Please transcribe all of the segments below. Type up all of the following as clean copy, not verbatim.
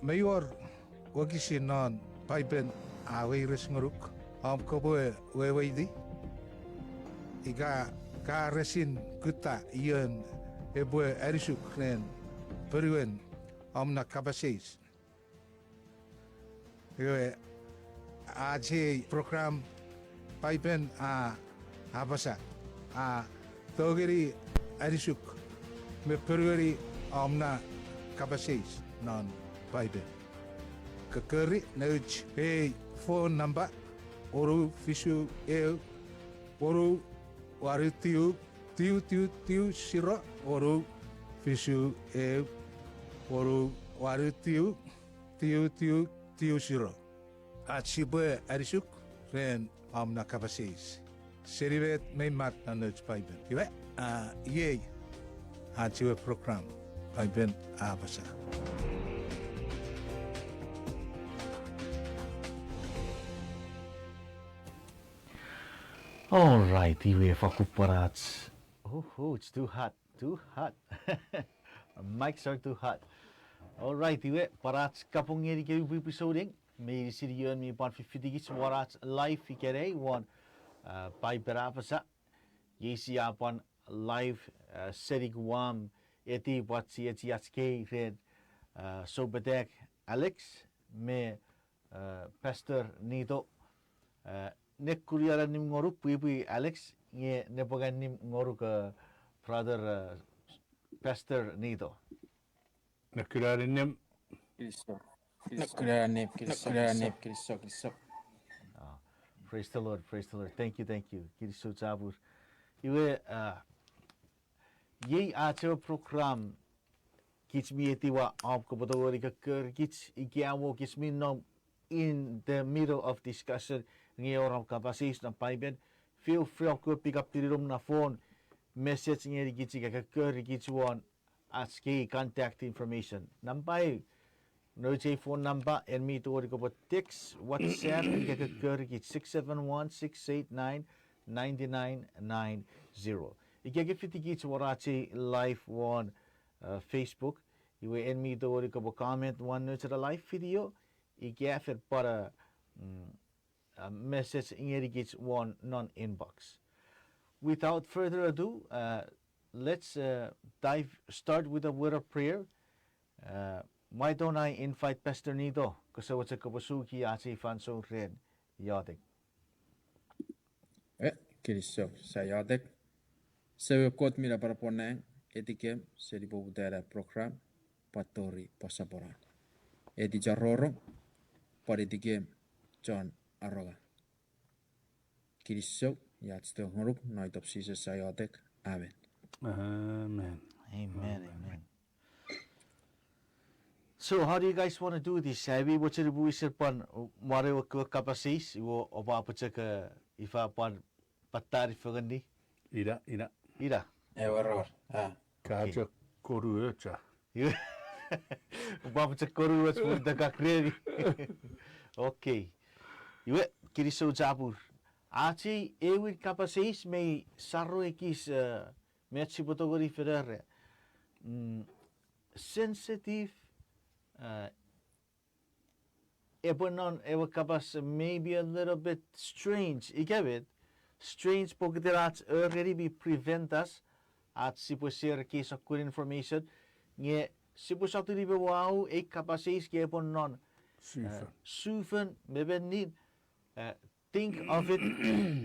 mayor wakisin non paipel away resnguruk koboe weweidi iga ka resin kuta iyon ebue arisuk nen periwen na kabasis Iwe aje program paipel apasa togeri arisuk me periweri na kabasis non paipel kakeri neuch phone number oru fisu oru waru tiu siro oru fisu oru waru tiu siro at Sipwe arisuk ren na kabasis serivet may mat na neuch paipel iwe ye at Sipwe program paipel apasa. All right, iwe fakuparats. Oh, it's too hot. Mics are too hot. All right, iwe parats kapung ngeri ke episode me siri yon mi pan fitigis warats live ikere one by berapasa. Yesi apan live serig wam eti watsi eti atske red so bedek Alex me Pastor Nido nek kuriara nim ngoru pui Alex nge nepogan nim ngoru ke brother Pastor Nido. Nek kuriara nim Kristo. Praise the Lord. Thank you. Kiriso Zabur. Iwe ye acho program kits mi etiwa op ko bodori ka ker kits ikiawo kits mi no in the middle of discussion ngi orang kapasis na paiben feel free to pick up the room na phone message ngi kits ka ker kits one ask contact information nampai no phone number and me to ko text WhatsApp ngi ka ker kits 671-689-9990 ikege fitigits warachi live one Facebook iwe en mi to ko comment one no to the live video ikege para message ingerigic one non-inbox. Without further ado, let's start with a word of prayer. Why don't I invite Pastor Nido? Kasi what's a kabasuki ati fanso red yadek. Kristo sayadek. Sewe kot mira para poneng etikem seri bobudera program patori pasaporan. Edi jaroro para etikem John Aroga. Kristo yatste ngoruk naitop sisa sayadek. Amen. Amen. So how do you guys want to do this? Sabi mo sa ribu isir pan mare ko kapasis wo oba pa ka ifa pan patari fagandi. Ida. Ewaror. Kacha koruecha. Oba pa koru was for the kakredi. Okay. Iwe kiriso Zabur. Achi ewit kapasis may sarro ekis metsi potogori ferere. Sensitive ebonon ewa kapas maybe a little bit strange. I get it. Strange pogderats already be prevent us at sipuser case of good information. Nge sipusatu ribe wow ek kapasis ke ebonon sufen maybe need think of it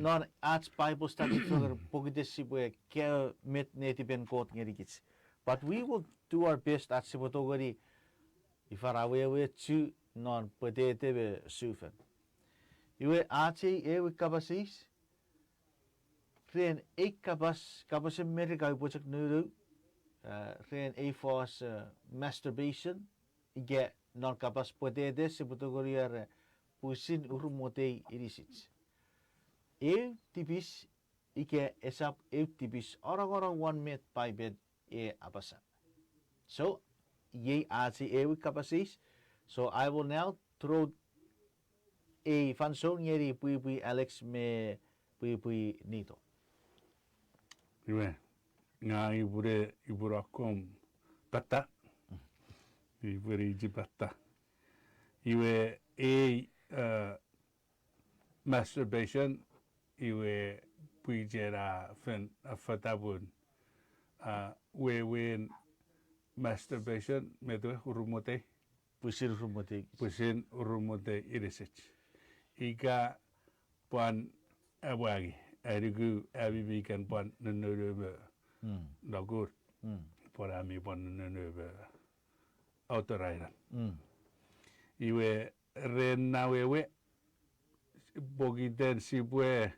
non at Bible study for pogdesibwe ke met native ben quote ngerigits. But we will do our best at sipotogori if arawe to non podete sufen. Iwe ate ewe kapasis ren ek kapas America bojak nuru ren e for masturbation ige non kapas podete sipotogori are pusin urumote irisits. Eu tipis ike esap eu tipis orang one met paipel apasa. So ye ati eu kapasis. So I will now throw a fanso ngeri pui Alex me pui Nito. Iwe nga iburakom bata. Ibure jibata. Iwe masturbation iwe puijera fen fatabun we masturbation medwe urumotei Pusir rumoti. pusin urumotei irisich ika puan awagi arigu abibikan puan nenurube dagur porami puan nenurube autorairan iwe ren nawewe bogiten Sipwe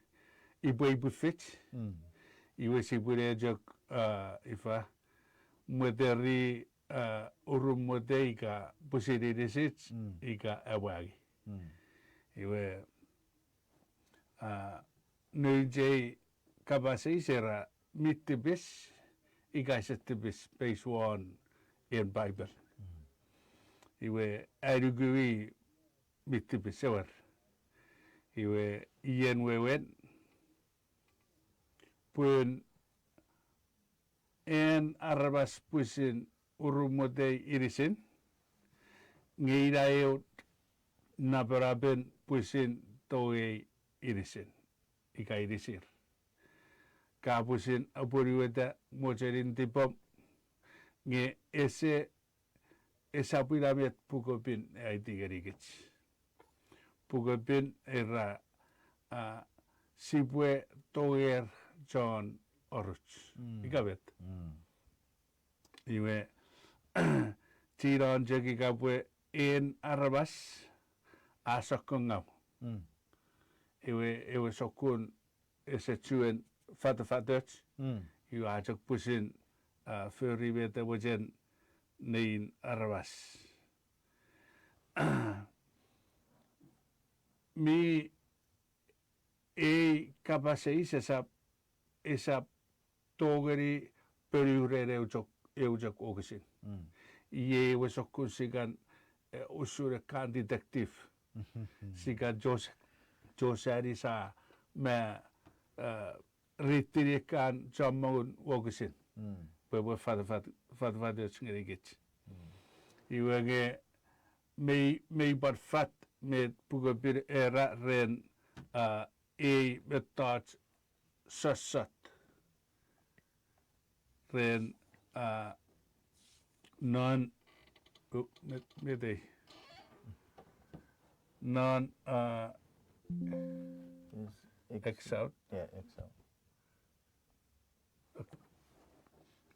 ibu fitch iwe Sipwe jok ifa muteri urumute ika pusiri disits ika awagi iwe neuch kapasi sera Mei Tipis ika setipis phase 1 in paipel iwe arugui Mei Tipis sewar iwe ien wewen pun en arabas pusin urumotei irisin ngeiraeut naparaben pusin toei irisin ika irisir ka pusin apuriweta mocherin tipom nge esa piramet pukopin aitigerigetch pukopin era Sipwe toer John oruch ikabet iwe tiron jeki kapwe en arabas asokongau iwe sokun esetuen fatach iwe ajak pusin feribete wajen nein arabas mi kapasei esa togeri periurere eujak ogesin iye wesokun sigan usure kan detektif sigan josari sa me ritirikan jamun ogesin bebo fat singirigit iwe nge mei bar fat met pugapir era ren betat sasat ren non non exout Yeah, exo.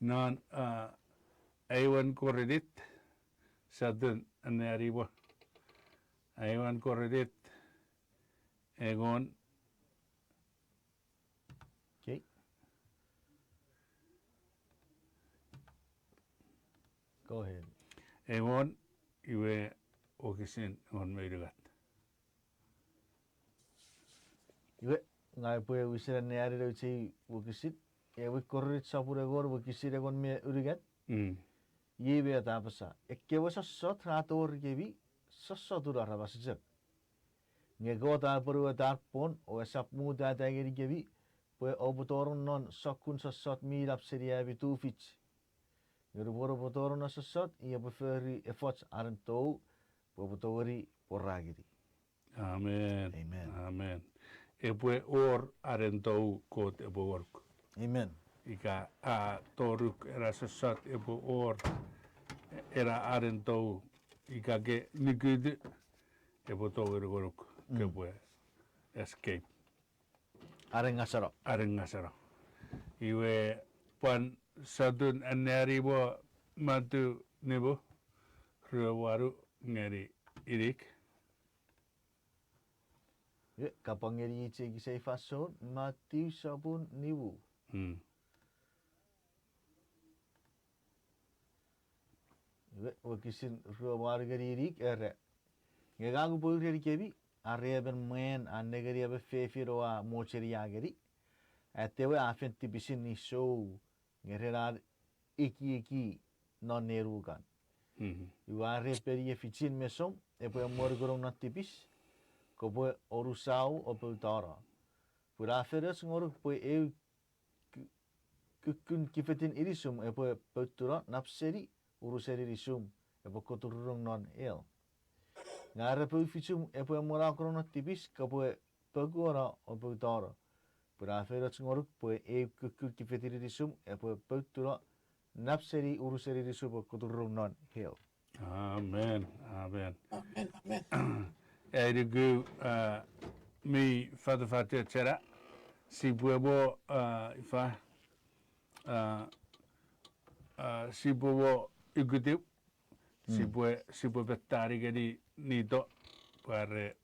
non aiwan koredit sadun anariwa aiwan koredit egon Okay. Go ahead. egon iwe okisin on meirugat Iwe ngai pue wisira neari rau chei wukisit ewe korrit sapure gor wukisir egon me urigat yewe at apasa ekkewe sassot rator gebi sassot ura rabasijak nge gota puru at pon o esap mu da dageri gebi pue obutorun non sokun sassot mirap seria bitu fich Yuru boro botorun sassot ia beferi efforts aren't tou bobotori poragiri. amen Amen. amen epue or arentou kot epo work Amen. ika toruk era sasat epo or era arentou ika ke nikid epo toger work ke pue escape Arengasaro. arengasara iwe pan sadun anari bo matu nebo ruwaru ngeri irik Ye kapangeri iche gisei fason mati sabun niwu. Ye wakisin ruwar gari irik ere. Ngegagu pul gari kebi areben men annegari abe fefiro a mocheri agari. Atewe afen tipisin ni show ngererar iki non nerugan. Iware peri eficin mesom epo morgorong na tipis. Kopo orusau o peltara. Pura feres ngoruk po kukun kifetin irisum epo peltura napseri uruseri risum epo koturung non el. Ngara pau fitum e pau mora krono tipis ka pau pagora o pau toro. Pura fero tsngoruk pau e kukur ki fetiri disum e pau pau turo napseri uruseri disu pau kuturung non hill. Amen. Amen. Amen, amen. Erigu mi fata tera si buebo ifa si buebo igutiu si bue bettari gedi nito pare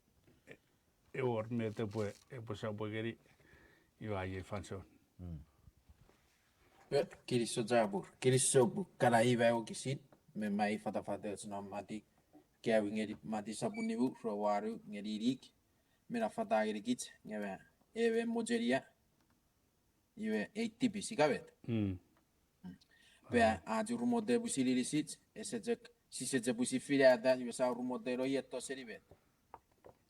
e ormete pue e posa bue gedi io ai fanson. Kiriso jabur. Kiriso bu kara iwa o kisit. Me mai fata sino mati. Kaya ngeri mati sabuni bu ro waru ngeri rik. Mera fata ngeri kit. Ngewe ewe mojeria. Iwe 8 tipis ikabet. Pe aju rumode bu sili risit. Esejek sisejek bu sifiri ada iwe sa rumode ro yeto seribet.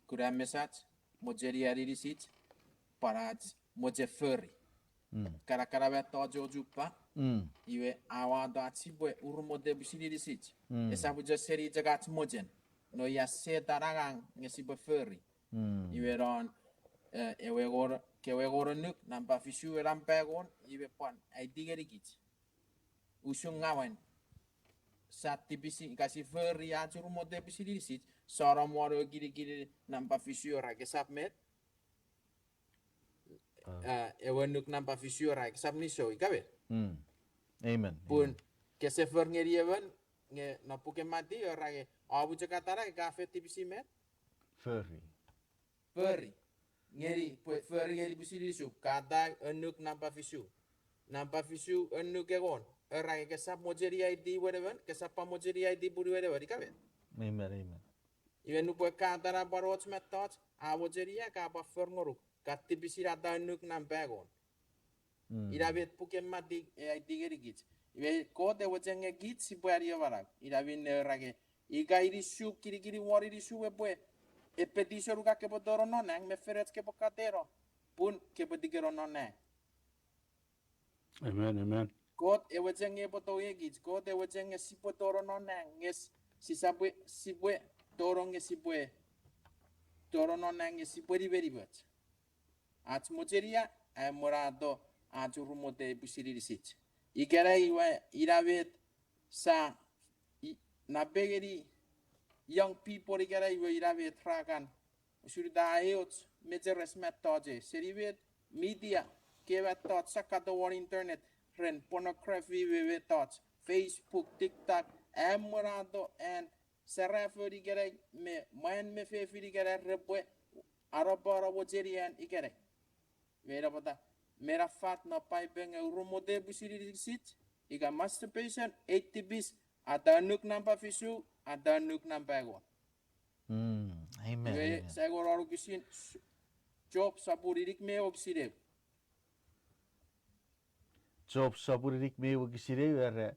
Kura mesat mojeria risit. Parat moje furry. Kara beto jojupa. Iwe awado atibwe urumode busili risit. Esa buja seri jagat mojen. No ya se taragang ngesibe furry. Iwe ron kewe goro nuk nampa fisu rampegon iwe pon ai digerigit. Usung ngawen. Sat tipisi kasi furry aja urumode busili risit. Sora moro giri nampa fisu ora kesap met. Ewe nuk nampa fisu ora kesap niso ikabe. Amen. Pun kesefer ngeri ewen nge napuke mati ora ge abu jakatara ke kafe tipisi met Furry. furry ngeri furry ngeri bisi disu kata enuk nampa fisu enuk egon ora ge kesap mojeria di wedewen kesap mojeria di buri wedewen ikabe Amen. iwe nu pue katara barots metot awojeria ka pa fer ngoruk katipisi rata enuk nampa egon irabet puke mati e digeri git iwe kote wajenge git si puari warak irabin rage iga irisu kiri wari irisu we pue e petiso ruka ke potoro nonang me ferets ke pokatero pun ke potikero nonang Amen. kot e wajenge poto e git kot e wajenge si potoro nonang nges si sipwe toro nge sipwe toro nonang nge sipwe ribet at mojeria e morado aju rumote busiri risit. Ikera iwa irabet sa nabegeri young people ikera iwa irabet rakan surda ayot mejeres metoje seribet media keva tot sakato war internet ren pornography we tot Facebook TikTok amorado and serafuri ikera me fefiri ikera repwe arabara wojerian ikera vera pata Mera fat na paipel nge urumode busiri risit. Ika masturbation 8 tipis ada nuk nampa fisu ada nuk nampa ego. Amen. Saya goro kisin job sapuririk me oksire. Job sapuririk me wakisire wera.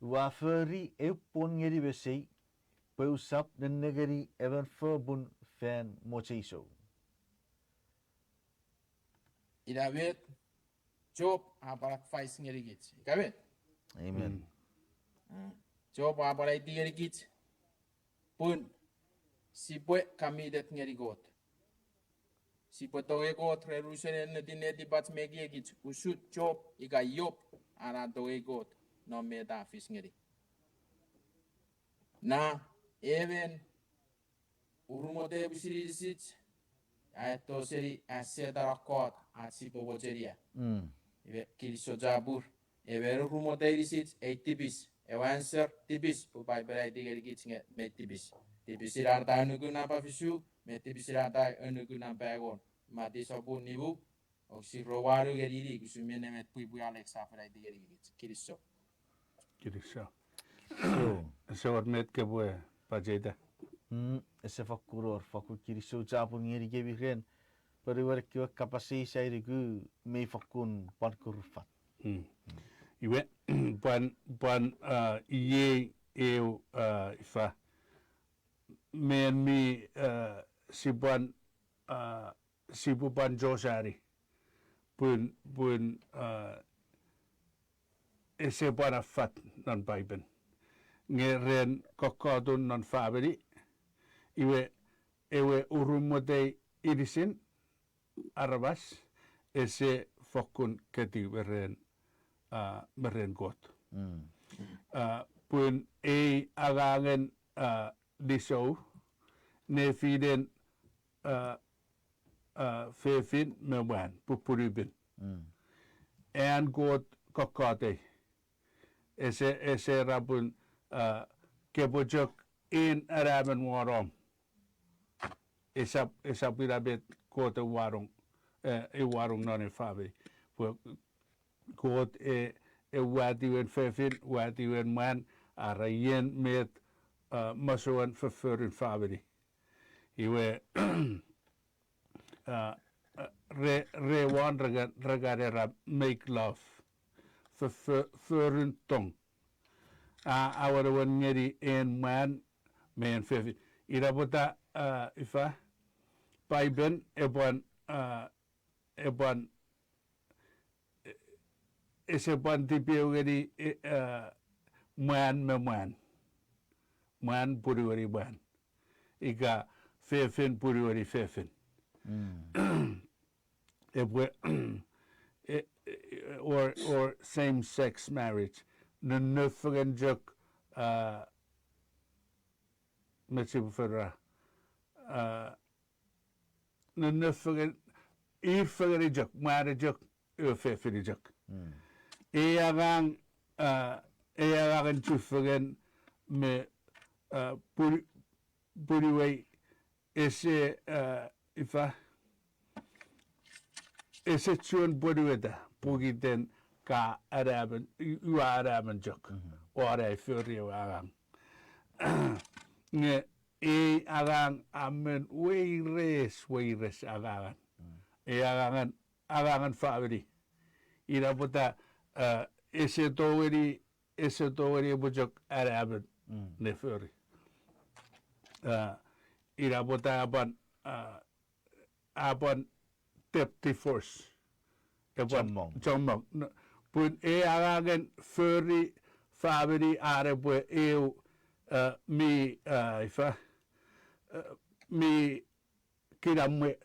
Wa furry e pon ngeri besei. Pau sap den negeri even verbun fan mocheiso. Irabet job aparat fais ngerigit. Ikabet. Amen. Job aparat ngerigit. Pun sipwe kami det ngerigot. Sipwe toge got rerusen ne bat megigit. Usut job ika yop ara toge got no meta fis ngeri. Na even urumode bisirisit ato seri asetara kot asipo bojeria. Ibe kiriso jabur. Ebe rumode risit 8 tipis. Ewa answer tipis. Pupai berai digeri gitsinge Mei Tipis. Tipis irata anugu napa fisu. Mei Tipis irata anugu napa egon. Mati sobu nibu. Oksi rowaru geriri. Kusumene met pui Alexa berai digeri git. Kiriso. So what met ke bue pajeda. Ese fakuror fakur kiriso jabu ngeri gebi ren. Pariwar kiwa kapasi sai rigu me fakun parkurfat. Iwe buan iye eu ifa men mi si buan josari bun ese buan afat non paipel ngeren kokodun non fabri ewe urumotei irisin arabas ese fokkun keti beren got. Pun ei agangen disou ne fiden fefin mewan pupuribin. En got kokate ese rabun kebojok in araben warom. Isap irabet got warung warung non fabi. Got wadiwen fefin wadiwen man arayen met masuan verfurin fabi. Iwe re wan regarera make love verfurin tong. Awarwan ngeri en man men fefin. Irabota ifa paiben eban ese ban tipiogeri man me man puriwari man ika fefin puriwari fefin or same sex marriage nufugen juk metsibufera nufugen ifageri juk mare juk fefin juk eagang tufugen me puriway ese ifa ese chuan puriweda pugiten ka araben juk ora furi agang nge agang amen weires agangan agangan favori iraputa ese toweri bujok araben ne furi iraputa aban tepti force jomong pun agangan furi favori arabe mi ifa mi kiramwe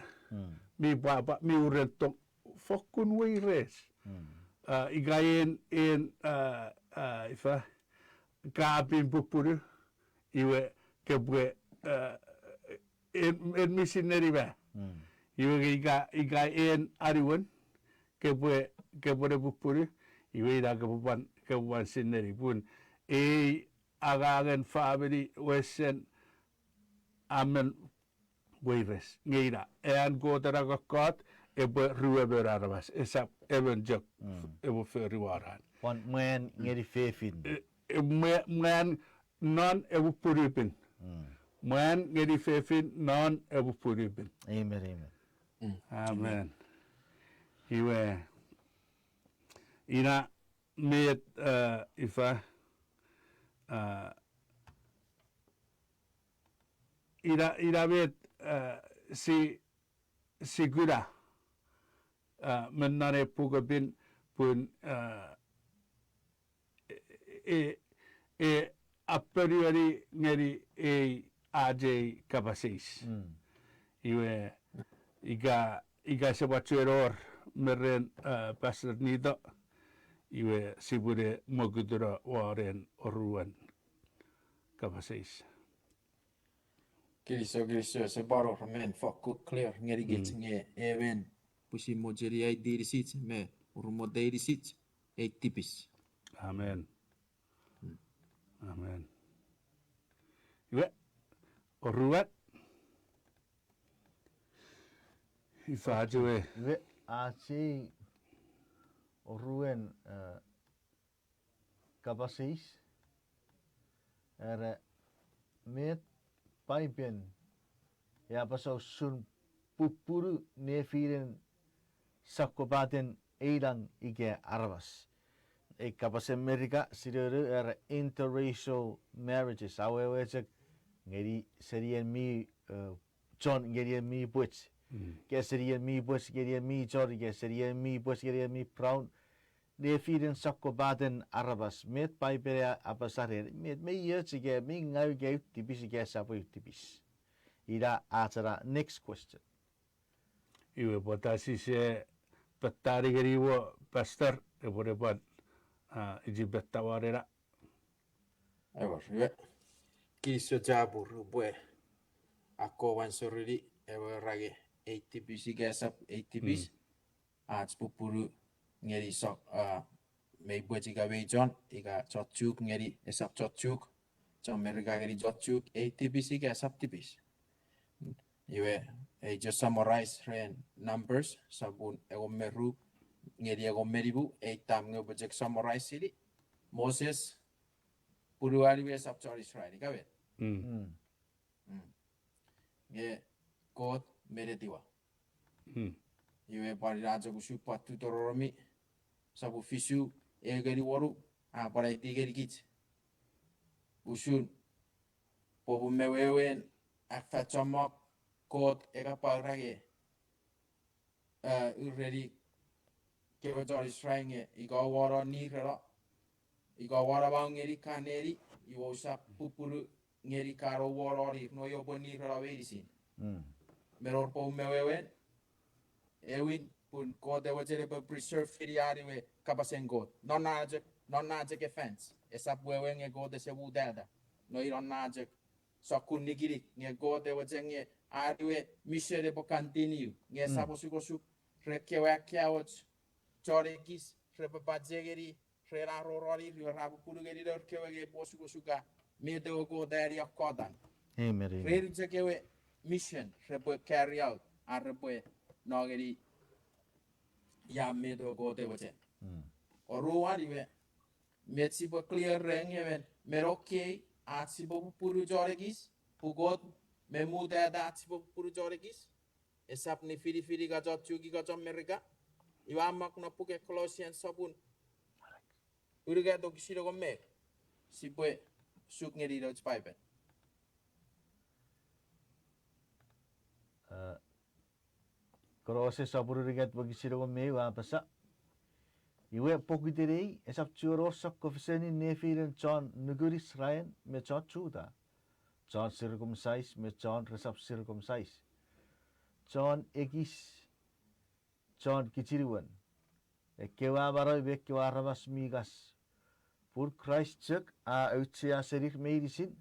mi baba mi uretong fokkun weires igayen en ifa kapin pupuru iwe kebwe en missionary ba iwe iga en ariwan kebwe pupuru iwe ida kebuan sineri pun agagen family wesen amen weires ngeira en godara got ebe rueber arabas esap even jok ebe feri waran Wan man ngeri fefin. man non ebe puripin man ngeri fefin non ebe puripin Amen. amen iwe ina met ifa ira bet si gura menare pugabin pun aperiori ngeri AJ kapasis iwe iga sebatueror meren pastor nito iwe sibure mogudura waren oruan kapasis Kiriso se baro men fokku clear ngeri git nge even pusi mojeri ai dirisit me urumo dirisit Mei Tipis. amen iwe oruat ifajue Ve aci oruen kapasis era met paipen ya pasau sun pupuru nefiren sakkopaten eidan ike arvas. Kapas Amerika sirere era interracial marriages. Awewecek ngeri serien mi John ngeri mi buits. Ke serien mi buits ngeri mi John ke serien mi buits ngeri mi Brown. Nefiren sakkopaten arvas met paipere apasa met me yersige mi ngau ge tipis ge sapu tipis. ira atara next question. Iwe Pwata se petari geri wo pastor e bore ban iji betta warera. Ewa, riwe. Kiso jabu rubwe. Ako wan soriri, ewa rage. Mei Tipis gasap, Mei Tipis. Pupuru ngeri sok, mei buat ika wejon, ika chochuk ngeri esap chochuk. Chom mereka ngeri chochuk, Mei Tipis gasap tipis. Iwe, just summarize ren numbers, sabun ego meru, ngeri ego meribu, tam nge bujek summarize sili. Moses, puru ari we sap chor Israel, ikawe. Nge God meretiwa. Iwe pari raja kusu patu tororomi, sabu fisu egeri waru, para itigeri kits. Usun, pobu mewewen, akta chomok, God ega parage. Uredi kewa chor Israel nge, iga wara ni rara. Iga wara bang ngeri kaneri, iwa usap pupuru ngeri karo warori, no yobo ni rara verisin. Meror pobu mewewen, Ewin pun God ewa jere be preserve firiari we kapasen God. Non najek offense. Esap wewe nge God ese wudada. No iron najek. So kun nigirik nge God ewa jenge ari we misere po continue. Nge sapo suko rekewa kiawoch chorekis repapajegeri rerarorori rabu purugeri rekewa ge posuko suka medo God eri akodan. Amen. Reri jekewe mission repo carry out arrepo nogeri ya medo gote wache. Oruwa diwe metsipo clear reng yemen meroke atsipo puru joregis pugot memuda da atsipo puru joregis esap ni firi ga jot chugi ga jom mereka iwa mak na puke Colossians sabun uriga do kisiro go me Sipwe suk ngeri do paipel. Korose saburu rigat bagisiro go me wa apasa. Iwe pokitirei esap churo sakko fiseni nefiren John nuguris Ryan me John chuda. John circumcise me John resap circumcise. John egis John kichiriwan. Kewa baroi be kewa rabas migas. Pur Christ chuk a uitsia serik medicine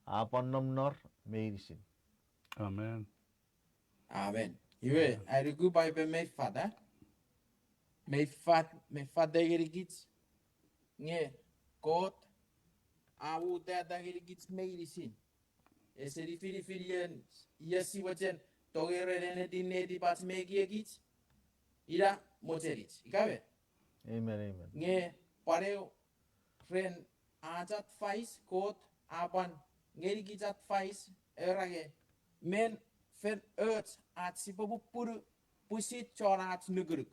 a pannom nor medicine. Amen. Amen. Iwe, arigu paipel me fada. Me fada gerigits. Nge God awu dada gerigits medicine. Eseri firi yesi wachen togere rene dinne di pas megigits. Ira mocherits. Ikawe. Amen. Nge pareo ren ajat fais God aban gerigits at fais erage men fen earth at sipobu puru pusit chorat nugruk.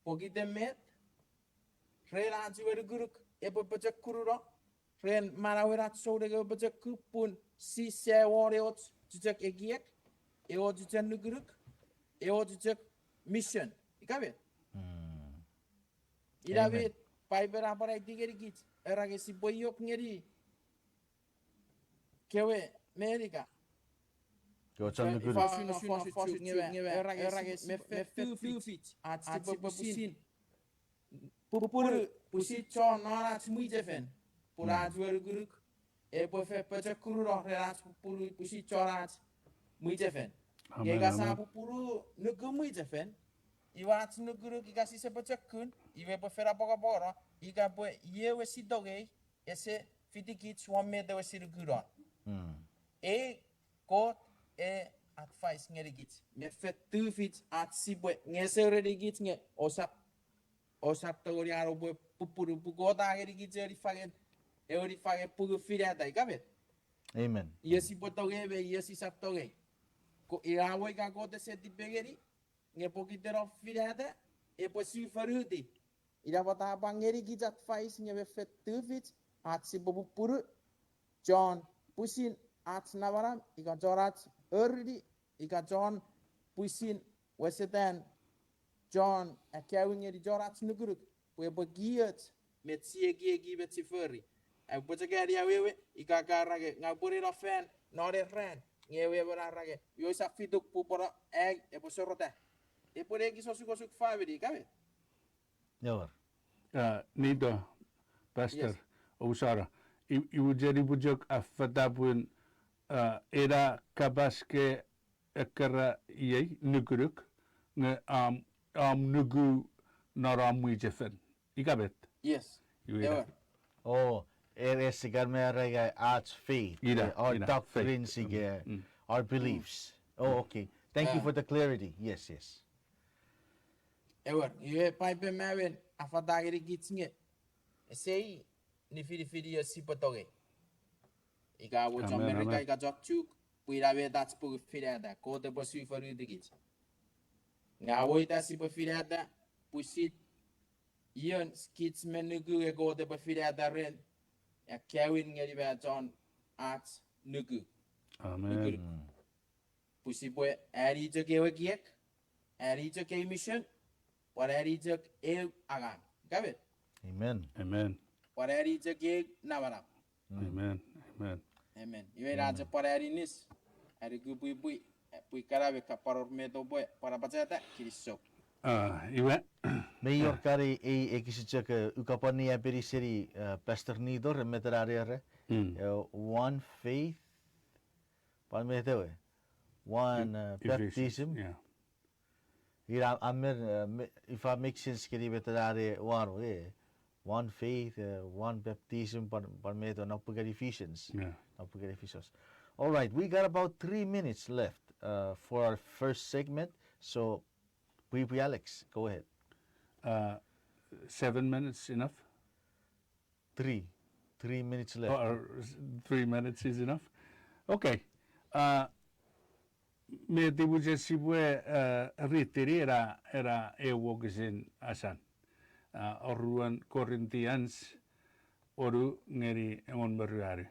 Pogite met ren ajiwer guruk epo pajak kururo ren marawerat sodege pajak kupun si se warriot jujak egiek eo jujak nugruk eo jujak mission. Ikabe? Irabe paipel apara itigeri gits erage si boyok ngeri kewe Amerika. Kochan nuguri. Pupuru pusit cho nara tsmui jefen. Pura juer guruk. Epo fe pecha kururo rerat pupuru pusit cho rat mui jefen. Yega sa pupuru nugu mui jefen. Iwa nuguruk iga si se pecha kun. Iwe po fera poka pora. Iga po yewe si doge. Ese fitikit swame dewe si ruguron. God advice ngeri gits me fet tu fit at Sipwe ngesere di gits nge osap tori aro bo pupuru pugoda ngeri gits eri fage pugu firada ikabe. Amen. Yesi potoge be yesi sap toge ko irawo ika gote se di begeri nge pokitero firada e po si faruti ira bota bangeri gits advice nge me fet tu fit at Sipwe pupuru John pusin at navaram ika jorat early ika John puisin wesetan John akawinge di jorat nuguruk we bagiat met siegi bet siferi ai bojagari awewe ika garage ngaburi rofen nore ren ngewe bararage yo sa fituk pupora egg e po sorota e po regi so suko suk favori kabe Yawa. Nito, Pastor, Yes. Usara, ibu jadi bujuk afatapun era kabaske ekara iei nukuruk nge nugu naramui jefen. Ikabet. yes ewa Oh, sigar merega arts faith, Ida, our ida, doctrines, faith. our beliefs. Oh, okay. Thank you for the clarity. Yes, yes. ewa ye paipel mawen afatagiri gitsinge sei ni fidi yo sipotoge ika wo Amen, America amen. ika jokchuk puira be that's pu firada ko te bosu faru digit nga wo ita sipo firada pusit yon skits menugu e ko te po firada ren ya kewin ngeri be John arts nugu Amen. pusipwe ari jo kewe kiek ari jo ke mission por ari jo e agan gabe Amen. Amen. por ari jo ke navarap Amen. Amen. amen iwe raja por ari nis ari gu pui karabe ka paror meto boy para pachata kirisok Iwe. Mayor kari ekisichaka ukapani aperi seri pastor nidor meterare one faith palmetewe one baptism. Yeah. Ira amer if I make sense kiri meterare one faith one baptism palmeto na pugar Ephesians. Yeah. Na pugar Ephesians. All right, we got about 3 minutes left for our first segment. So, Pwata Alex, go ahead. 7 minutes enough? 3 minutes left. Or 3 minutes is enough? Okay. Me tibu je Sipwe ritiri era ewogisin asan. Oruan Corinthians oru ngeri engon beruari.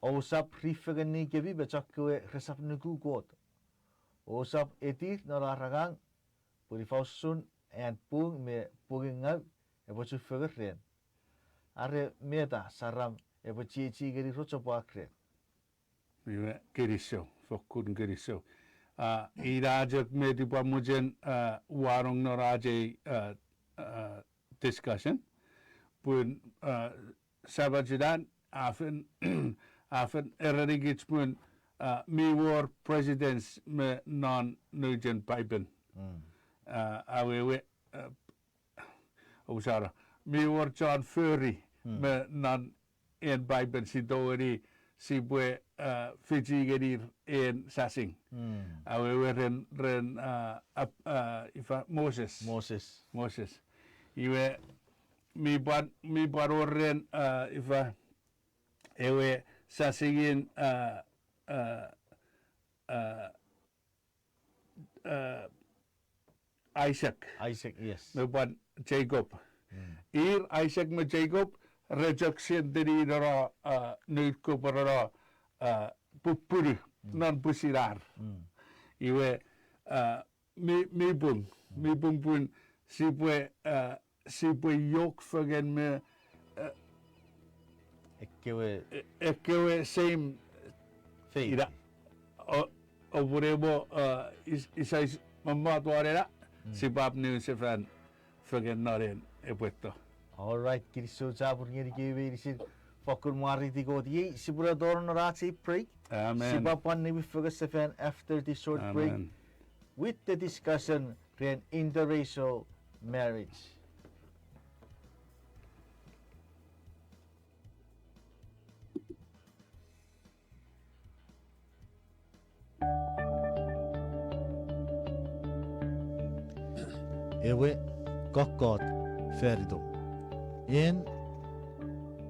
Osap rifagani kebi bachakwe resap nuku quote. Osap etir nararagang purifausun and pung me puging out e bochu fagren. Are meta saram e bochi geri rocho pakre. Iwe kiriso, fokun kiriso. Irajak me tibu mujen warong naraje discussion. Pun sabajidan afen erarigits pun me war presidents me non nugent paipel. Awewe Usara. Me war John Furry me non en paipel si doeri Sipwe Fiji gerir en sasing. Awewe ren ifa Moses. Iwe mi baroren ifa ewe sasingin Isaac. Isaac, yes. Me ban Jacob. Isaac me Jacob rejection diri dara neuch ko para pupuri non pusirar. Iwe mi bung pun Sipwe yok fagen me ekewe same Faith. ira o burebo isais mamma tuarera sipap ni sefran fagen naren epuesto. All right, kiriso jabur ngeri kewe risir fokur mari digo di sibura dorn ratsi break. Amen. Sibapan ni focus sefen after this short break Amen. with the discussion ren interracial marriage. Ewe kokot ferdo.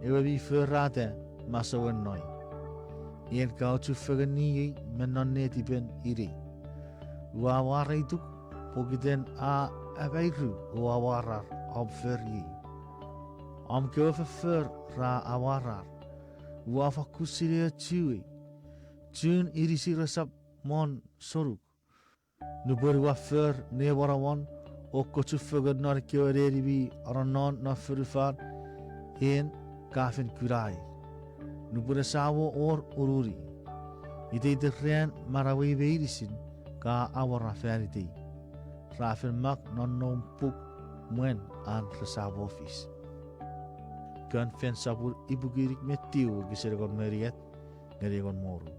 Ewe vi förrate massa noi. Kau tu fagani menonne tipen iri. Wawara itu pogiden a avairu wawarar ob fergi. Om keofe fer ra awarar. Wafakusire chui. Chun irisi resap mon soruk. Nubur wafer ne warawan o kochu fagan nar keoreri bi aranon na ferufan en kafin kurai. Nubur sawo or ururi. Ide de rian marawi veirisin ka awara feriti. Rafin mak non nom puk muen an resab office. Kan fen sabur ibu girik metiu gisirgon meriet ngerigon moru.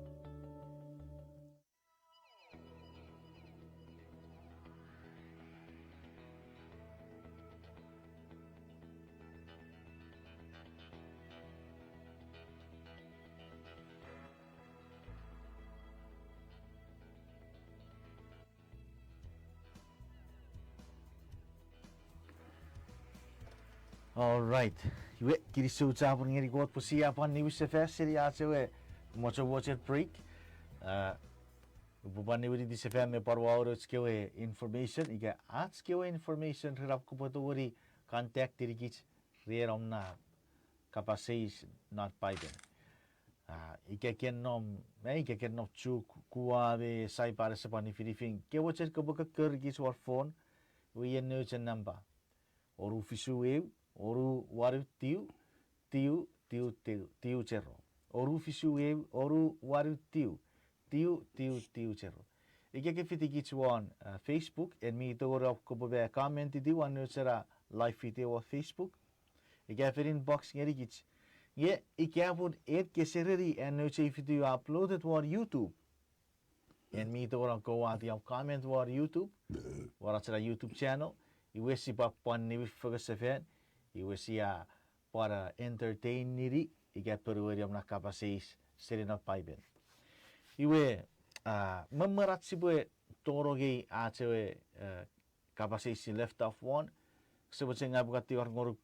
All right. Iwe kiri su ucapun ngeri kuat persiapan ni wis seri aja we moco watch break. Buban ni wiri di sefer me parwa oro skewe information iga at skewe information rirap ko poto wiri contact dirigit rir omna kapaseis not paipel. Ike ken nom chu kuwa be sai para sepani Filipin ke watch ko boka kergis war phone we neuch number oru fisu oru waru tiu cerro. Oru fisu oru waru tiu cerro. Ike ke fiti gitsuan Facebook en mi to ora ko be comment di wan sera live video of Facebook. Ike ferin box ngeri gits. Ye ike avun ke sereri en no che video uploaded war YouTube. En mi to ora go at the comment war YouTube. War at YouTube channel. Iwe si pa pan ni focus event. Iwe siya para entertain niri iga peruari amna kapaseis serina paipel. Iwe memerat sibwe torogi acewe kapaseis left off one sebutse ngabukati war ngoruk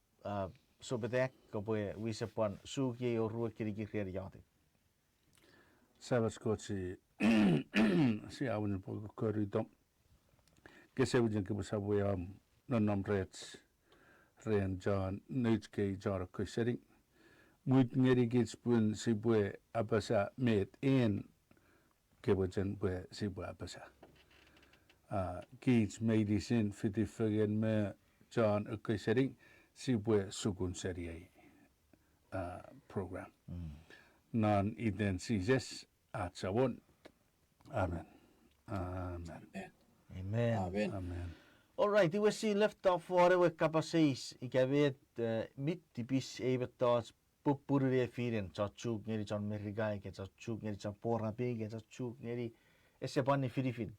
sobetek kapoe wisepan suki oru kiri yate. Sabas koci si awun po korito kesebujeng ke besabu yam nonom reds ren John neuch ke jar ko sering muit ngeri gits pun Sipwe apasa met en ke bojen bwe Sipwe apasa gits medicine fiti fagen me John ko sering Sipwe sukun seriai program non identities at sawon amen. Alright, we see left off for we kapaseis. Ik weet Mei Tipis thoughts pupuri firen chachuk ngeri chan merigai ke chachuk ngeri chan pora pe ke chachuk ngeri esepani Filipin.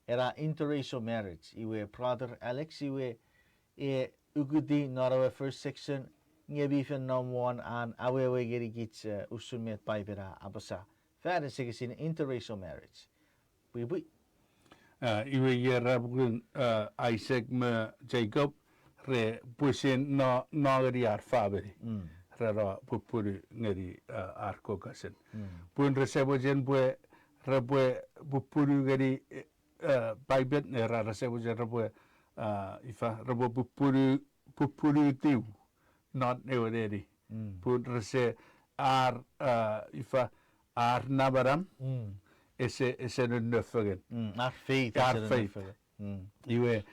Era interracial marriage. Iwe brother Alex iwe ugudi narawe first section ngebi fen nom one an awe geri gits usun met paipera apasa. Fare segesin interracial marriage. Bui. Iwe ye rabgun Isaac me Jacob re pusin no ngeri ar fabri ra pupuri ngeri ar kokasen pun resebojen bue rabue pupuri ngeri paibet ne ra resebojen rabue ifa rabu pupuri tiu not neureri pun rese ar ifa ar nabaram ese no nöfegen Our faith. iwe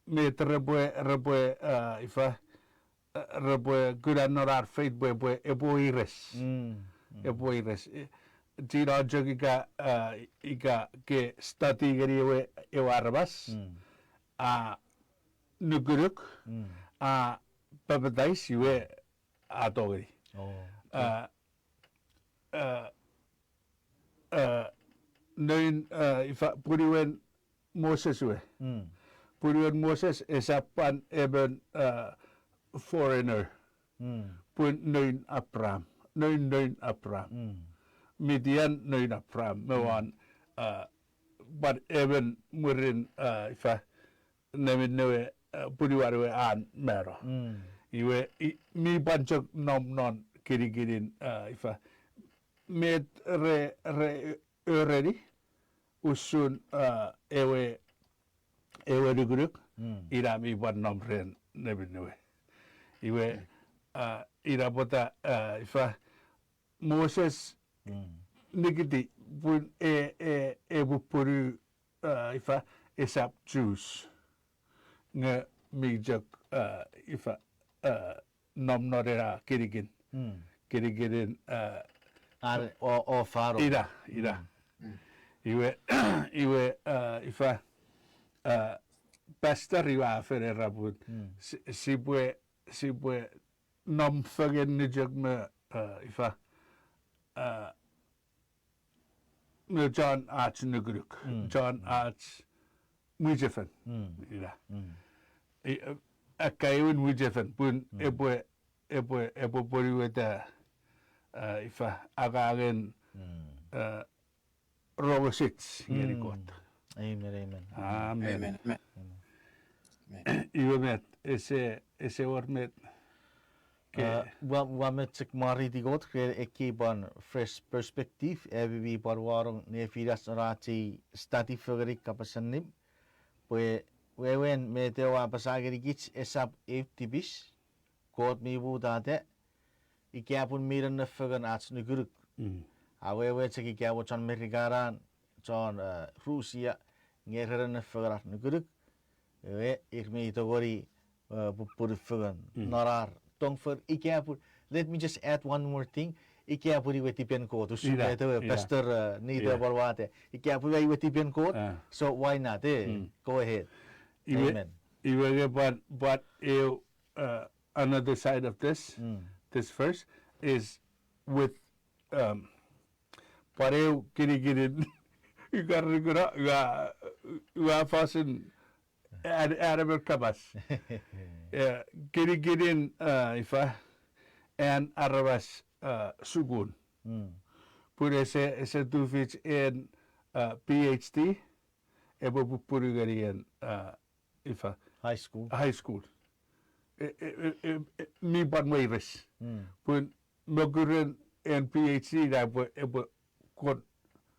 met rabue ifa rabue gudan norar faith bue eboires tira jogi ika ke stati gari ewe arabas nuguruk papadais iwe atogari noin ifa puriwen Moses we puriwen Moses esapan eben foreigner pun noin Abraham Midian noin Abraham mewan but even murin ifa nemin newe puriwarwe an mero iwe mi banjok nom non kiri ifa met re ready usun ewe riguruk irami ban nomren nebinewe iwe irapota ifa Moses nikiti pun bupuru ifa esap Jews nge mijak ifa nom norera kirigirin O faro. ira. Iwe ifa pastor iwa fere rabut. Sipwe nom fagen nijak me ifa me John Arts nugruk. John Arts mujefen. Ira. Akayun mujefen pun ebo poriweta ifa agagen Robosits ngeri kot. Amen. Amen. Amen. Iwe met ese or met Met sik mari di got kre ekki ban fresh perspective vi par warong ne firas rati stati fugari kapasanim we wen me te wa pasagari gits esap tipis kot mi bu date ikapun miran na fugan ats nuguruk we sik ikawo chan merigaran chan Rusia ngeran na fugar nuguruk we ikmi to gori pur fugan narar tong for ikapur. Let me just add one more thing. Ikapuri wetipen ko to sumeto pastor nito balwate. Ikapuri wetipen ko. So why not? Go ahead. Amen. Iwe but another side of this verse is with pareu kiri ikarigura ga fasin Araber kabas. Kiri ifa and arabas sugun. Pure ese tufich in PhD ebo puri garian ifa High school. Mi ban waivers. Pun moguren en PhD da ebo kon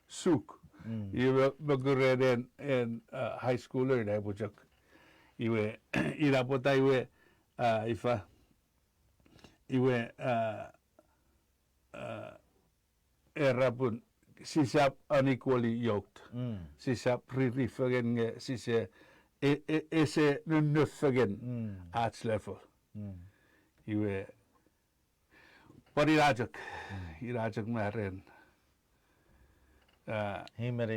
suk. Iwe moguren en high schooler da ebo jak. Iwe irapota iwe ifa iwe erapun sisap unequally yoked. Sisap ririfagen nge sise ese nunnufagen arts level. Iwe parirajak irajak maren. Amen.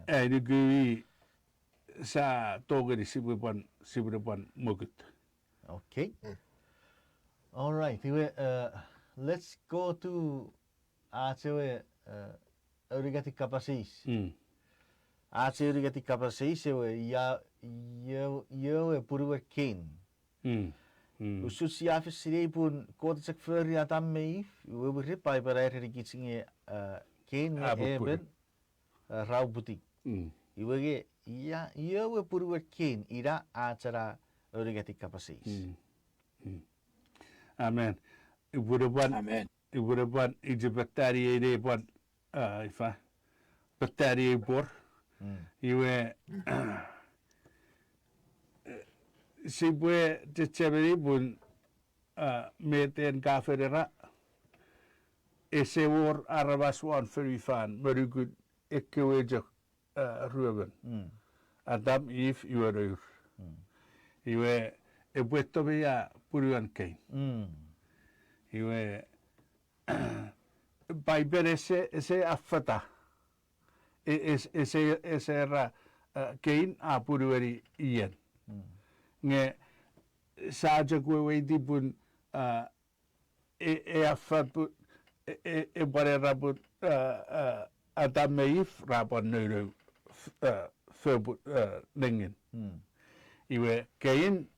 Ini sa togeri Sipwe pan mugut. Okay. All right. Let's go to acewe origati kapasis. Ace origati kapasis ya purwer ken. Usut siafis sinei pun kota sak feri atam meif. We berip paipel rigitsinge ken eben rau butik. Iwege ya purwer ken ira acara origati kapasis. Amen. Ibureban ijibetari ide ban ifa betari bor. Iwe Sipwe ceceberi bun meten kaferera ese wor arabaswan ferifan merugud ekkewejak ruben. Adam if iwe iwe ebueto beya puruan kain. Iwe paipel ese afata ese ra kain apurueri ien. Nge saja kwe di pun afat pun bare rabut Adam meif rapan neuro ferbut nengen. Iwe kain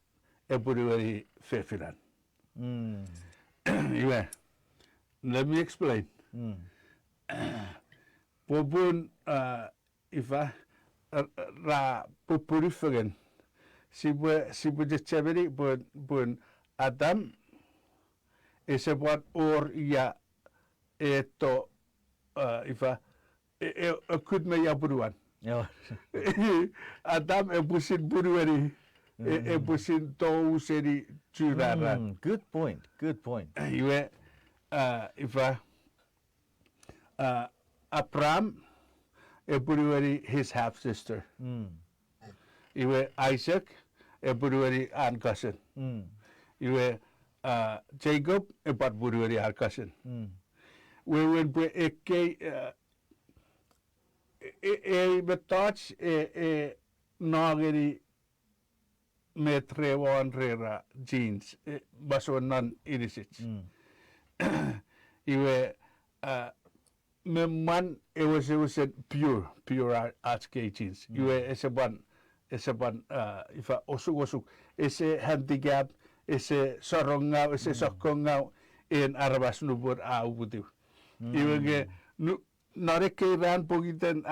epurueri fefiran. Iwe, let me explain. Popun ifa ra pupurifagen. Sipwe ceceberi pun Adam ese buat or ya eto ifa akut me ya buruan. Adam ebusin buruari ebusin tau seri curara. Good point. Iwe ifa Abraham eburuari his half sister. Iwe Isaac eburuari an cousin. Iwe Jacob ebat buruari our cousin. we bwe eke betouch nageri metrewan rera jeans baso nan irisich iwe me man it was a pure archke jeans iwe eseban ifa osuk ese handicap ese sorongau ese sokongau en arabas nubur a ubudu iwe ge nareke ran pogiten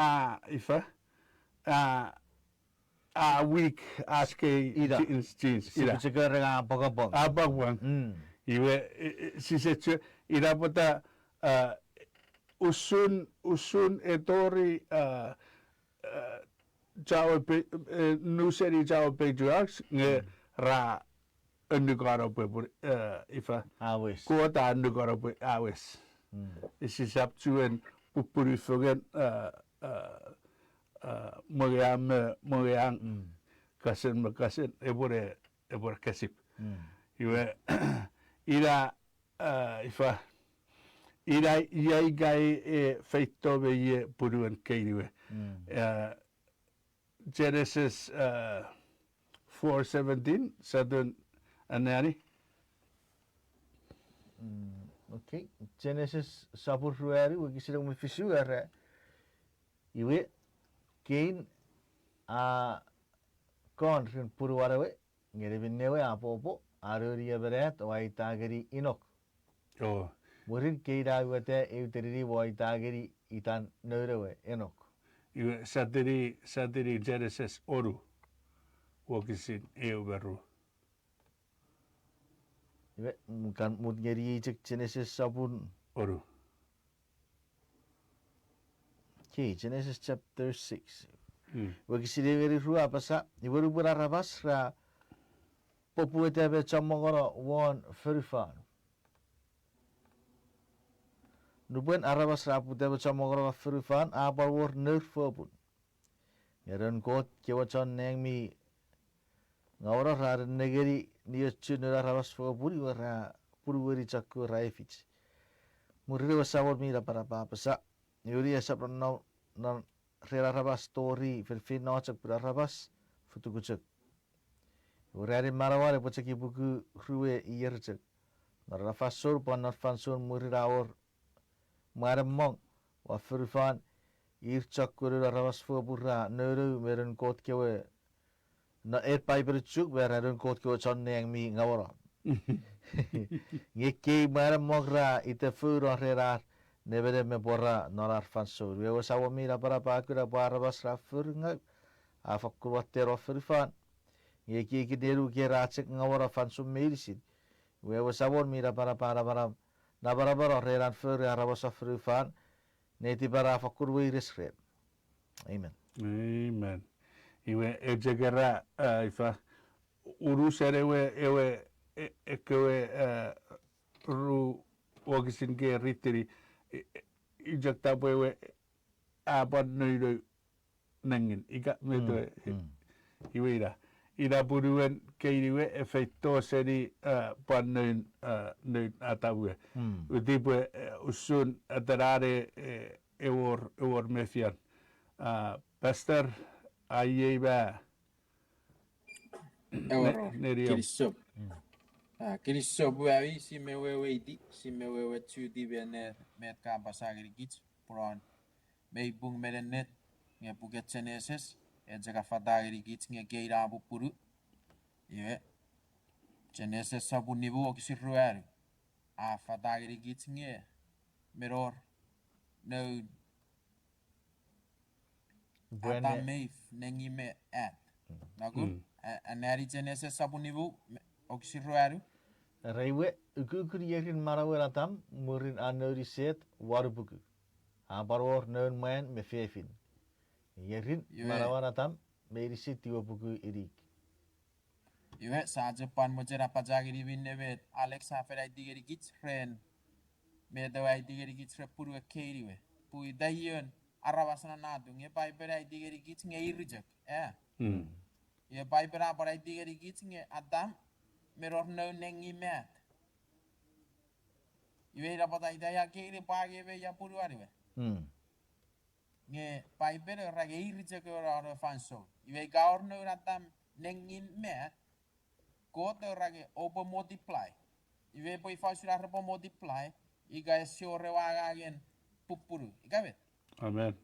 ifa week aske jeans ira Sipwe nga pagabang. abang iwe si se ira pata usun etori jawa nuseri jawa pejuaks nge ra negara pe ifa Awes. kuota negara pe awes isi sabtuen pupurifogen moyang kasen ebore kasip iwe ira ifa ira yai gai feito be ye puruen keiriwe Genesis 4:17 sadun aneani Okay. Genesis sapur ruari wagi sila umifisu ara. Iwe gain kon rin purwarawe ngere binnewe apopo aruri beret wai tageri inok. oh Murin keira wate euteriri wai tageri itan neurewe inok. iwe sadiri Genesis oru wakisin euberu Iwe kan mut ngeri cek Genesis sapun. oru Okay, Genesis chapter 6. Wagi sila ngeri ru apasa iwe ru berarabas ra popuete be chamogoro won ferifan. Nubuen arabas rapute baca mogro ferifan apa war nerfobun. Yaran kot kewacon neng mi ngawra ra negeri niyochu nera arabas foburi wara purweri cakku raifich. Murre wasawar mi la para pasa. Yuri asap no rera arabas story ferfin no cak pura arabas futukucak. Urari marawale pocaki buku ruwe iyercak. Narafasur pan narfansur murre rawor Maremong wa ferifan irchak kuru rawas fobura neuru meren kot kewe na paipel chuk meren kot kewe chon yang mi ngawara ngeki maremong ra ite furu rera nebere me bora nolar fansur we wasawa mi la para pa kura para bas ra furngak afakku watero ferifan ngeki kideru ke racek ngawara fansum merisit we wasawa mi la para na bara reran fur arabasa frufan neti bara fakur wiris red. Amen. Iwe ejegera ifa urusere ewe ekewe ru wakisin ke ritiri ijakta ewe apa neido nangin ika meto iwe ida puruen keiriwe efeito seni panen neun atawe utipe usun atarare ewor mefian pastor ayeba nerio Kirisop wewi si mewewe di si mewewe tu di bener met ka basagri gits pron mei bung merenet nge puget Genesis jaga fatagri gits nge geira bu puru ye Genesis sabu nibu okisiruari fatagri gits nge meror no ata meif nengi me at nagun anari Genesis sabu nibu okisiruari Raiwe ukukuri yerin marawel atam murin anori set warubuku. Barwar neun man me fefin. Yerin marawal atam merisit tiwa buku irik. Iwe sa Japan mo jera pajagiri binne Alexa fera digeri gits friend me dawai digeri gits re puru keiri we pui dayon arabasana nadu nge paipel digeri gits nge irujak ye paipel apa digeri gits nge adam meror no nengi met Iwe dapat idea kiri pagi be ya puru ariwe. Nge paipel rage iri cek ora fanso. Iwe gaur no ratam nengin me ko te rage opo multiply. Iwe poi fasura repo multiply iga siore wagagen pupuru. Ikabe. Amen.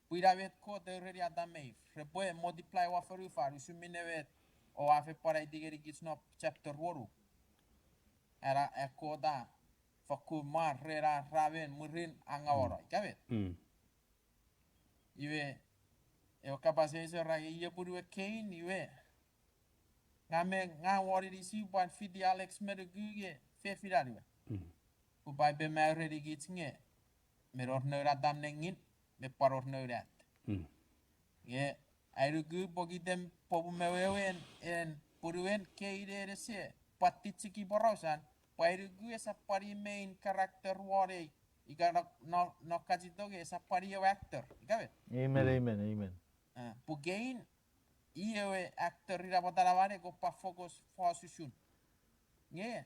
Puida vet ko te redi adamei. Repo multiply wa faru faru sumine vet o afe para digeri gitsno chapter 8. Era ekoda faku mar rera raven murin angawara. Ikabe. Iwe eu kapasese rage iya puru kein iwe. Ngame ngawari di si buat fidi Alex mereguge fe fidariwe. Upai be mere di gitsinge. Meror neura dam nengin me paror neurat. Ye airugu bogitem pobu mewewen en puruen keide se patitsiki borosan. Pairugu esa pari main karakter wari. Ika no kajitoge esa pari actor. Ikabe? Amen. Pugain Iwe actor ira botaravare ko pa focus fasusun. Nge.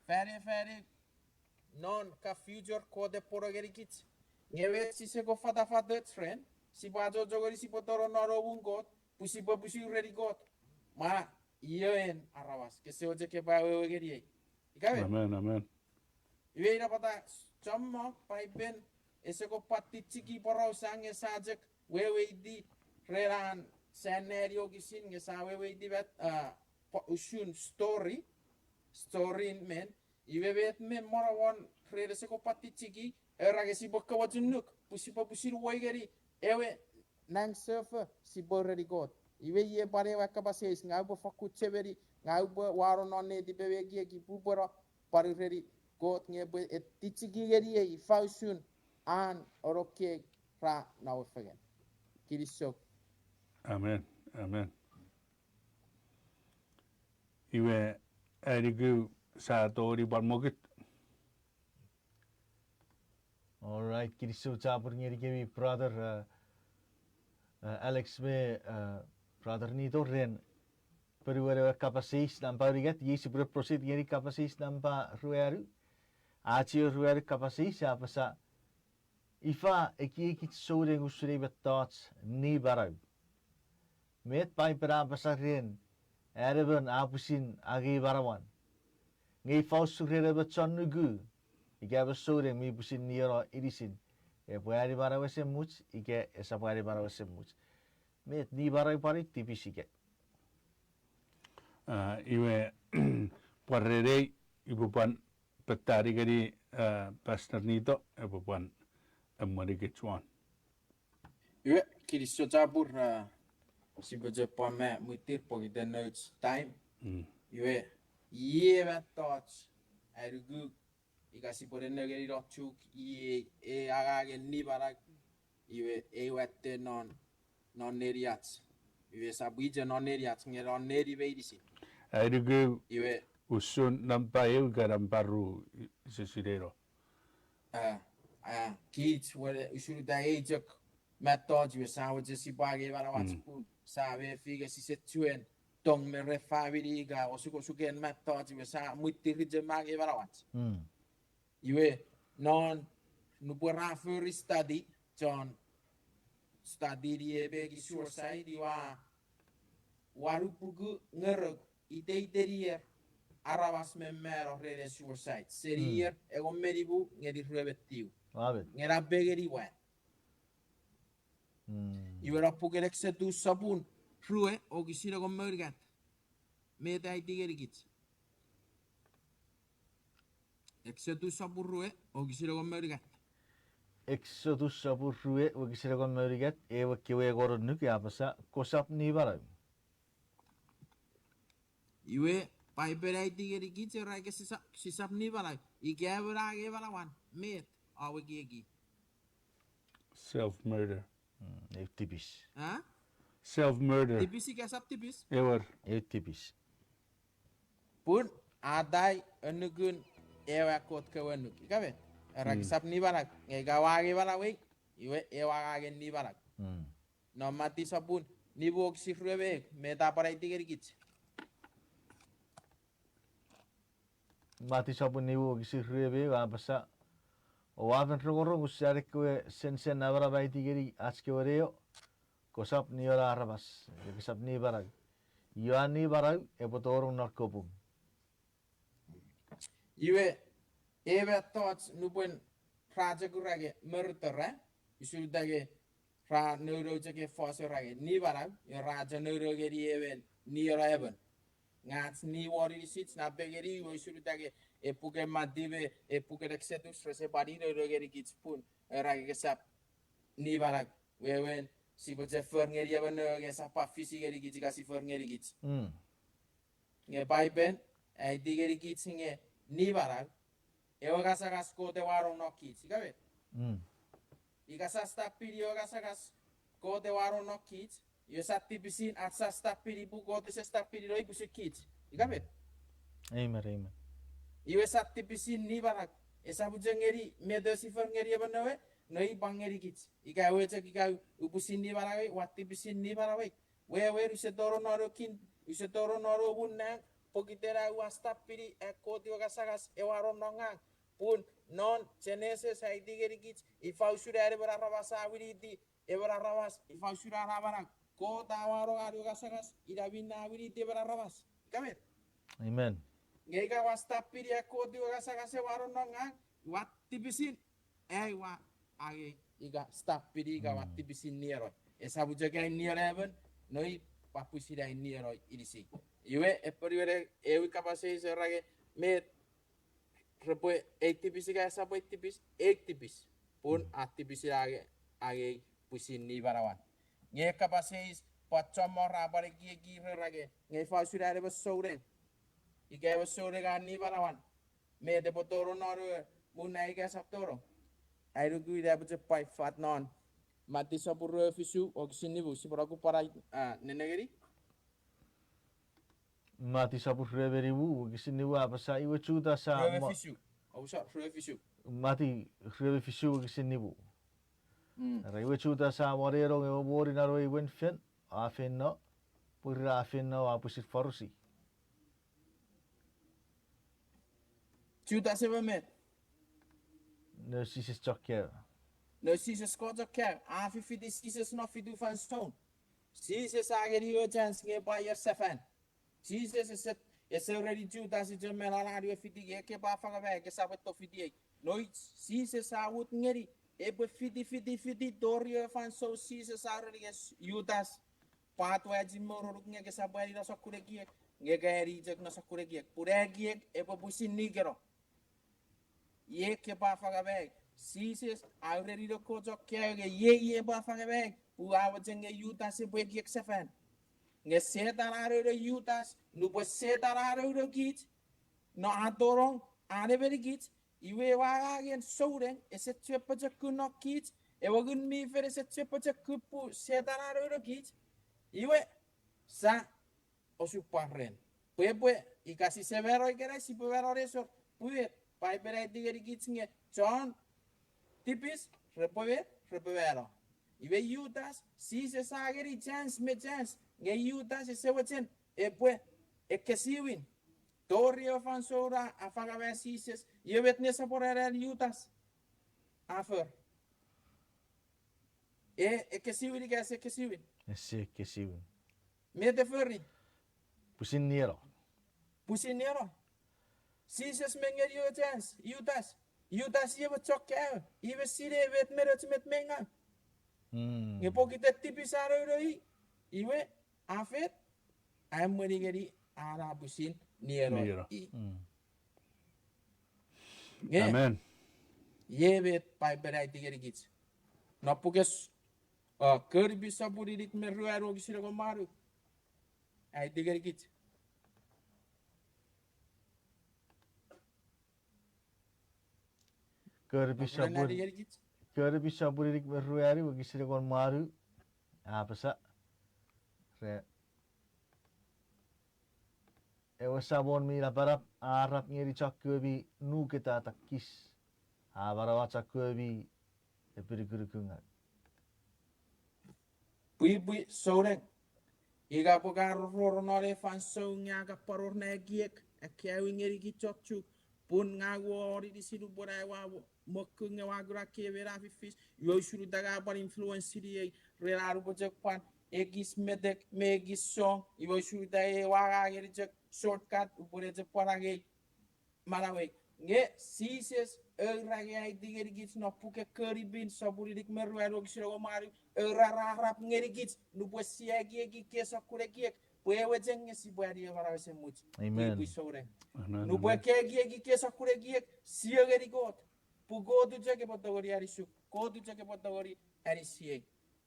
Fere non ka future ko de porogeri kits. Nge vet si se ko fata friend. Si bajo jogori si potoro noro bungot. Pusi ready got. Ma iyen arawas ke se oje ke ba we geri. Ikabe. Amen. Iwe ira bota chamma paipen ese ko patti chiki porau sange sajek wewe di reran scenario gisin nge sa wewe di bet usun story men iwe bet men morawon rere se ko patti chiki era ge si bokka wajunuk pusi waigeri ewe nang surfer si borredi got iwe ye bare waka bases ngau bo fakku cheberi ngau bo waro nonne di bewe gi bubora pare redi got nge bo tichigi geri e fausun an oroke ra now again kirisok. Amen. Iwe arigu sa tori barmogit. All right, kirisok chapur ngeri kebi brother Alex me brother nito ren peruere kapasis nampa rigat yisi bre proceed ngeri kapasis nampa rueru achi rueru kapasis apasa ifa eki sore ngusure bet thoughts ni barau met paipel apasa ren ereben apusin agi barawan ngei faus surere bet sonnugu ika sore mi pusin niero irisin e puari barau se much ike esa puari barau se much met ni barau pari tipis ike Iwe parrerei ibupan petari gari pastor nito ibupan amari kecuan. Iwe kirisok chapur si boje pome mutir pogi the neuch time. Iwe ye bet thoughts airugu ikasi pore negeri rochuk e agage ni barak iwe e wette non neriats iwe sabuije non neriats ngero neri beidisi Arigu iwe usun nampa eu garam baru sesirero. kids where usuru da ejek metod iwe sawo jesi bage bara watspun sabe figa si setuen tong me refabili ga osuko suken metod iwe sa mutir je mage bara wats iwe non nupura for study John study di begi suicide di warupugu ngereg ite arawas memero rede suicide serier ego medibu ngedi rebetiu ngera begeri wan iwe rapuger exetu sabun rue o gisira go mergat meta itigeri git exetu sabun rue o gisira go mergat Exodus sabur rue wagisira kon merigat ewa kiwe goron nuki apasa kosap ni barau iwe paipel itigeri git ra ke sisap ni bala ikebra ge balawan met awe gigi Self-murder. tipis Self-murder. tipis ikasap tipis Ewer. tipis pun adai enugun ewa kot kewenuk ikabe rakisap ni barak ngegawage balawe iwe ewa ge ni barak no mati sabun ni bok sifrebe meta para itigeri git Mati sapu niu gisi rebe apasa. O aven rogoro gusare kue sen abra baiti geri atske oreo. Kosap ni ora arabas. Kosap ni barag. Yoani barag epotorong narkopum. Iwe ebe thoughts nubuen raja kurage mertera isu dage ra neuro jage fose rage ni barag yo raja neuro geri even ni ora even ngats ni wari sits na begeri wo isu dage epuke madive epuke exetus rese badi neuro geri kitspun rage gesap ni barag wewen si boje fer ngeri even gesap pa fisi geri gits kasi fer ngeri gits nge paipel ai digeri gits nge ni barag eu gasagas kote warong no kits ikabe igasa stapiri eu gasagas kote warong no kits yo satipisin atsa stapiri bu kote se stapiri roi busu kits ikabe Amen. iwe satipisin ni barak esa bujengeri medo sifer ngeri abanawe noi bangeri kits ikawe cek ikaw ubusin ni barawe watipisin ni barawe we ruse toro noro kin ruse toro noro bunang pokitera wastapiri kote gasagas e warong nongang pun non cenese sai digeri kits ifau surare barabasa wiriti e barabas ifau surara barang ko tawaro adu gasagas idabina wiriti barabas kamet Amen. ngega wastapiri ko di gasagas e waro nonga watipisin wa age iga stapiri ga watipisin niero e sabu jaga niero even noi papusida niero idisi iwe e periwere e kapase serage met repue tipis ka sa tipis pun tipis age pusin ni barawan nge kapaseis pachomo rabare gi rage nge fa surare bas sore ike bas sore ga ni barawan me de potoro nor munai ka saptoro airu gui da buje pai fat non mati sapur fisu oksini bu si paraku para nenegeri Mati sapu rebe wu gisi niu apasa iwe chuta sa fisu ausa fisu mati rebe fisu gisi niu. Rai we chuta sa morero nge mori na roi wen fen afen no pura afen no apusit farusi. chuta sebe met No sisis chokya. no sises kojokke afi fidi sises no fidu fan stone sises ageri yo chance nge by yourself sises is already chuta si jemela la dio fidi ke ba fa ga ke sabet to fidi no sises awut ngeri ebe fidi dorio fan so sises already yes yutas patwa jimoro nge ke sabari na sakure gi nge gari jek na sakure gi pure gi ebe busin nigero ye ke ba fa ga sises already do kojo kege ye ba fa ga u awa jenge yutas se be gi sefen nge setararo do yutas nu bo setararo do git no adorong ane beri git iwe wa gen soden ese chepa jakku no git e wagun mi fere se chepa jakku pu setararo do git iwe sa osu parren pue ikasi severo ikere si povero reso pue paipel digeri git nge John tipis repovero iwe yutas si se sageri chance me chance nge yutas se wachen e pue e kesiwin torio fan sora afaga vesises yevet nesa por el yutas afer e kesiwin ke se kesiwin Ese kesiwin. me de ferri Pusin niero. pusinero sises menger yo chance yutas yevet chokke iwe sire vet met menga nge pokite tipisaro roi iwe afet am meningeri ara pusin niero Amen. Yevet paipel digeri gits no pukes kerbi saburirit meruaro gisire ko maru ai digeri gits Kerbi saburi rik meruari gisire kon maru apasa re ewa sabon mi la barap arap ngeri chakkebi nu kita takis barawa chakkebi e pirikurukunga pui soren iga pogar roro nore fan so nya ga paror na giek a kewing eri gichokchu pun ngawori di sini borai wa mokung wa gura ke vera fifis yo shuru daga par influence di relaru bojek pan egis medek megis song yo shuru dai wa ngeri jek shortcut upore je parage malawe nge sises rage ai digeri gits no puke keribin saburi dik merwero gisiro mari rararap ngeri gits nu bo siagi egi kesa kureki wewe jenge si bari wara se much Amen. bui sore nu bo kegi egi kesa kureki siageri got pu godu jage potogori ari su godu jage potogori ari sie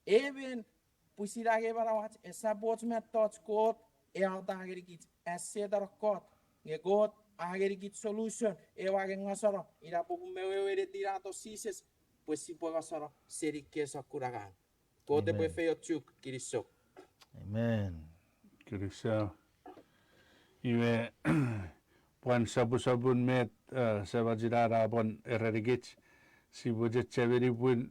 even pusirage bara wat esa bots met tots got dageri gits esedar got nge got ageri git solution wage ngasoro ira po mewe de tirato sises pues si puedo soro seri kesa kuragan kote Amen. po feo chuk kirisok Amen. Kirisa. Iwe puan sabu-sabun met sabajirara pon ererigit si budget chaveri pun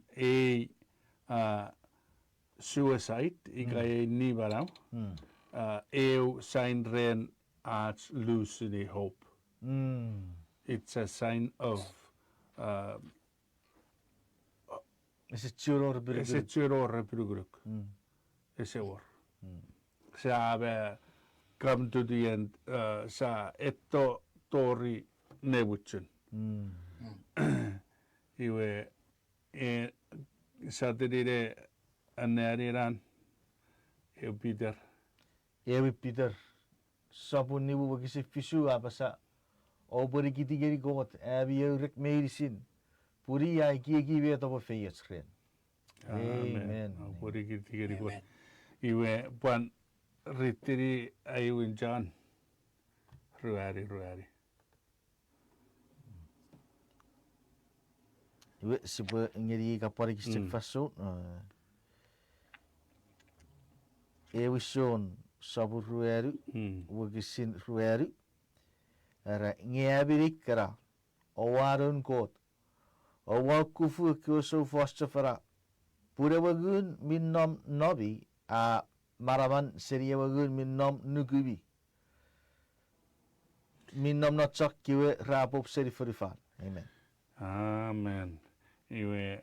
suicide ika ni barau sign ren arts losing hope. It's a sign of Ese churor ese churor piruguruk. Ese war. Sa be come to the end sa etto tori nebutsun. Iwe sa dire aneani ran Peter. Ewi Peter. Sapun nibu bagisi fisu apasa. O bori kiti geri got. Abi eurek medicine. Puri ya ki be to feyes kren. Amen. Puri kiti geri got. Iwe puan ritiri ayuin John. Ruari. Iwe Sipwe ngeri kapari kistik faso. Ewi son sabu rueru. Wagisin rueru. Era ngeabirik kara. Owarun kot. Owakufu kyoso foster fara. Pura wagun minnom nobi. Maraman seria wagun minnom nukubi. Minnom notsak kiwe rapop seri forifan. Amen. Amen. Iwe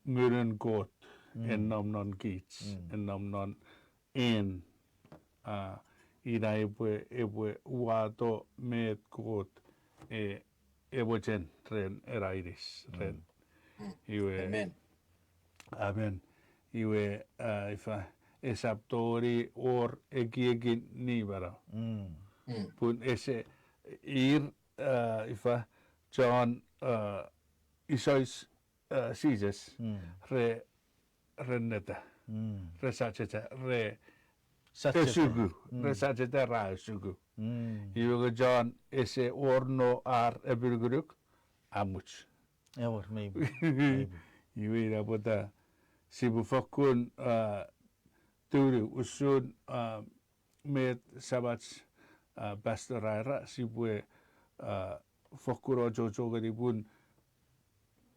ngurun kot en nom non kits en nom non en ira ebwe wato met kot ebochen ren erairis ren. Iwe amen. Iwe ifa esaptori or egi ni bara. Pun ese ifa John isois Jesus reneta resacheta sugu resacheta ra sugu iwe John ese orno ar ebirguruk amuch Ewer maybe. iwe rapota sibu fakun turi usun met sabats pastorara sibue Fokuro Jojo garibun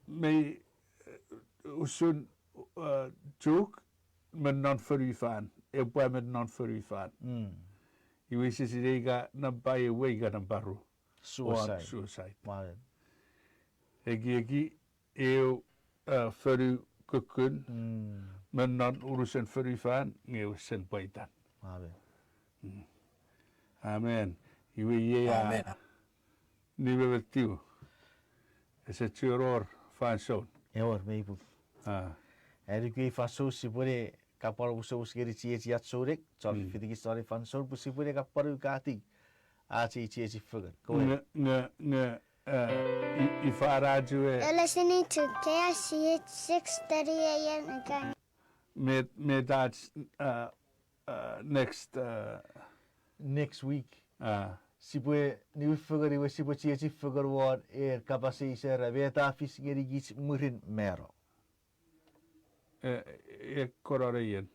may usun joke men non furifan ebwa men non furifan iwisi sidega nampai wega nambaru suicide Malen. egi eu furu kukun men non urusan furifan ngeu sen paitan Malen. amen iwe ye amen ni bebetiu ese churor fanson Ewer maybe. Erikui faso sipure kapal uso geri cie atsorek. Chal fitiki story fansor pusipure kapal ukati. Aci cie fugan. Go ahead. Nge ifarajue You're listening to KICH 6:30 a.m. again. med that next Next week. Sipue ni fugan iwe sipue cie fugan word kapasi sera beta fis geri gits murin mero. kororian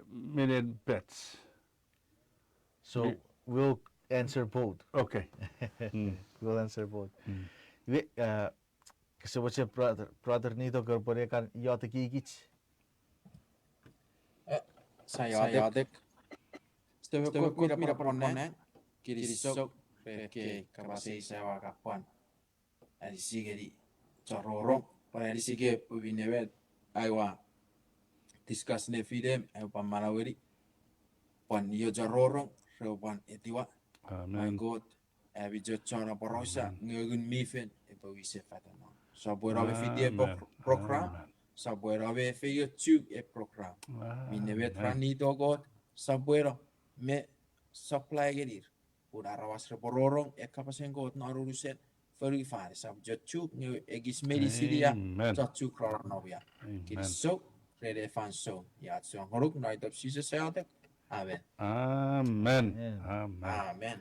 minen pets. So we'll answer both. Okay. We'll answer both. Kasi wacha brother nito korpore kan yata kikich. saya adek steve ko mira propone kirisok Reke kapase sewa kapan. Ari sigeri cororong. Pada di sige pubinewet aiwa discuss ne fidem ai pamalaweri. Pan iyo cororong reupan etiwa. My Amen. God, vi jotjona porosa ngögun mifen epa wise fatano. Sabuerawe fidie Amen. program. Amen. Sabuerawe feyo tube program. Minewet rani to God. Sabuera me supply gerir. Udah rawas repororong kapasen God narurusen. Verify sab jotju nge egis medisidia Amen. jotju kronovia. Kiri Amen. so rede fan so. Ya so horuk night of Jesus Amen. Amen. Amen. Amen. Amen.